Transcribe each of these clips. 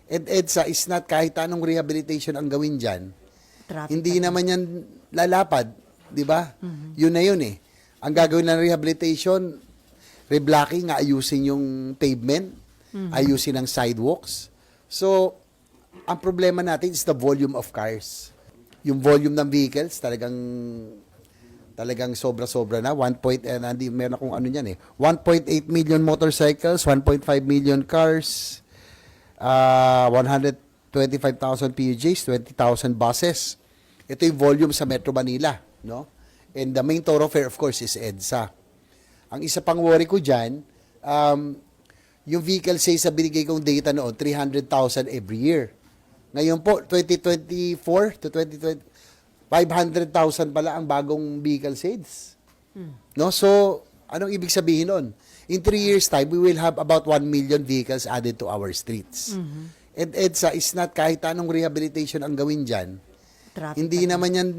And EDSA is not kahit anong rehabilitation ang gawin dyan. Hindi naman yan lalapad, di ba? Yun na yun eh. Ang gagawin ng rehabilitation, reblocking, ayusin yung pavement, ayusin ang sidewalks. So, ang problema natin is the volume of cars. Yung volume ng vehicles, talagang sobra-sobra na. Meron akong ano yan eh. 1.8 million motorcycles, 1.5 million cars, 125,000 PUJs, 20,000 buses. Ito yung volume sa Metro Manila, no? And the main thoroughfare, of course, is EDSA. Ang isa pang worry ko dyan, yung vehicle sales sa binigay kong data noon, 300,000 every year. Ngayon po, 2024 to 2020, 500,000 pala ang bagong vehicle sales. No? So, anong ibig sabihin nun? In 3 years' time, we will have about 1 million vehicles added to our streets. And EDSA is not kahit anong rehabilitation ang gawin dyan. Hindi naman yan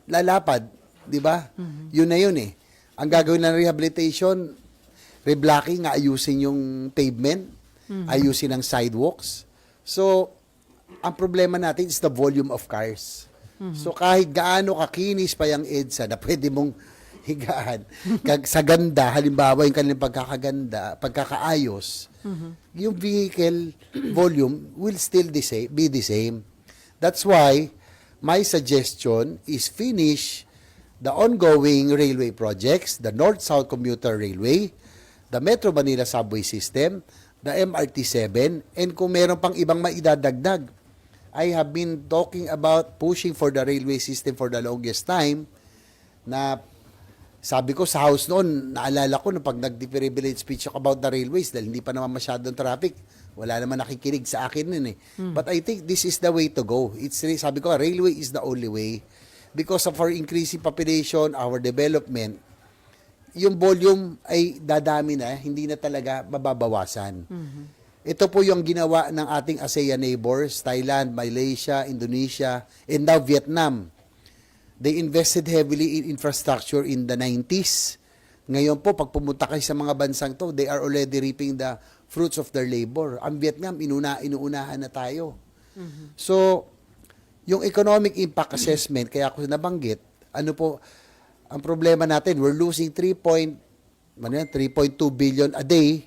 lalapad, di ba? Yun na yun eh. Ang gagawin ng rehabilitation, reblocking, ayusin yung pavement, ayusin ang sidewalks. So, ang problema natin is the volume of cars. So, kahit gaano kakinis pa yung EDSA na pwede mong higaan, sa ganda, halimbawa yung kanilang pagkakaayos, yung vehicle volume will still be the same. That's why, my suggestion is finish the ongoing railway projects, the North-South Commuter Railway, the Metro Manila Subway System, the MRT-7, and kung meron pang ibang maidadagdag. I have been talking about pushing for the railway system for the longest time na sabi ko sa house noon, naalala ko pag nag-privilege speech ako about the railways dahil hindi pa naman masyadong traffic, wala naman nakikinig sa akin nun eh. But I think this is the way to go. Sabi ko, railway is the only way. Because of our increasing population, our development, yung volume ay dadami na, hindi na talaga mababawasan. Ito po yung ginawa ng ating ASEAN neighbors, Thailand, Malaysia, Indonesia, and now Vietnam. They invested heavily in infrastructure in the 90s. Ngayon po, pag pumunta kayo sa mga bansang to, they are already reaping the fruits of their labor. Ang Vietnam, inuunahan na tayo. So, yung economic impact assessment, kaya ako nabanggit, ano po, ang problema natin, we're losing 3.2 billion a day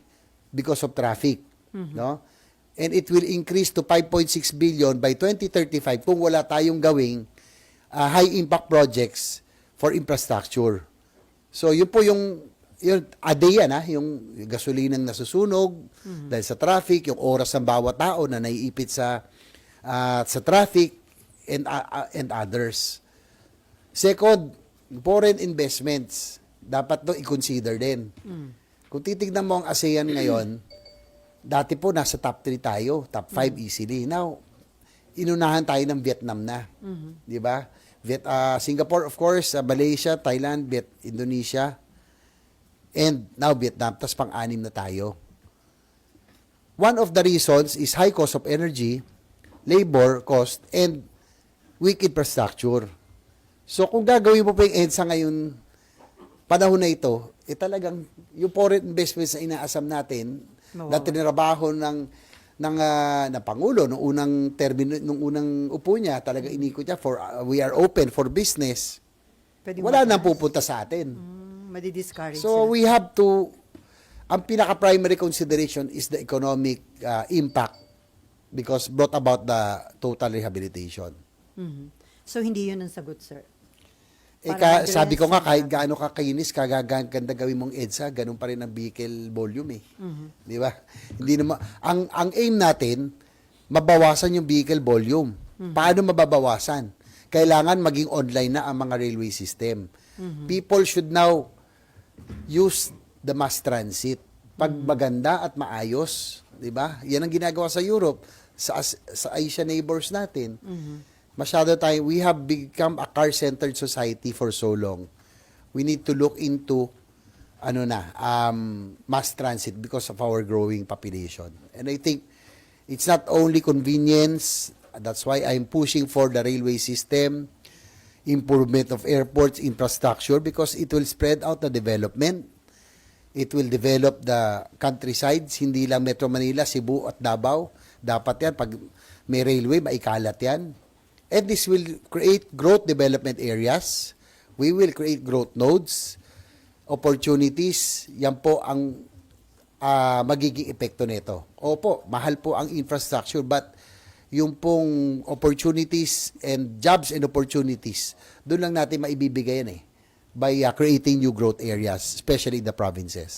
because of traffic. No? And it will increase to 5.6 billion by 2035 kung wala tayong gawing high-impact projects for infrastructure. So, yun po yung a day yan, yung gasolinang nasusunog dahil sa traffic, yung oras ng bawat tao na naiipit sa traffic, and others. Second, foreign investments. Dapat doon i-consider din. Kung titignan mo ang ASEAN ngayon, dati po nasa top 3 tayo, top 5 easily. Now, inunahan tayo ng Vietnam na. Di ba? Singapore, of course, Malaysia, Thailand, Indonesia, and now Vietnam. Tapos pang-anim na tayo. One of the reasons is high cost of energy, labor cost, and weak infrastructure. So, kung gagawin mo pa yung EDSA ngayon, panahon na ito, talagang yung foreign investments na inaasam natin, na tinrabaho ng Pangulo nung unang termino, nung unang upo niya, talaga inikot niya we are open for business. Wala nang pupunta sa atin. Madi-discourage So, sila. we have to, ang pinaka-primary consideration is the economic impact because brought about the total rehabilitation. So, hindi yun ang sagot, sir. Sabi ko nga, kahit gaano kakainis, kagaganda gawin mong EDSA, ganun pa rin ang vehicle volume eh. Di ba? Hindi naman, ang aim natin, mabawasan yung vehicle volume. Paano mababawasan? Kailangan maging online na ang mga railway system. People should now use the mass transit. Pag maganda at maayos, di ba? Yan ang ginagawa sa Europe, sa Asian neighbors natin. Masyado tayo, we have become a car-centered society for so long. We need to look into mass transit because of our growing population. And I think it's not only convenience, that's why I'm pushing for the railway system, improvement of airports, infrastructure, because it will spread out the development. It will develop the countrysides, hindi lang Metro Manila, Cebu at Davao. Dapat yan, pag may railway, maikalat yan. And this will create growth development areas. We will create growth nodes, opportunities. Yan po ang magiging epekto nito. Opo, mahal po ang infrastructure, but yung pong opportunities and jobs and opportunities, doon lang natin maibibigay yan by creating new growth areas, especially in the provinces.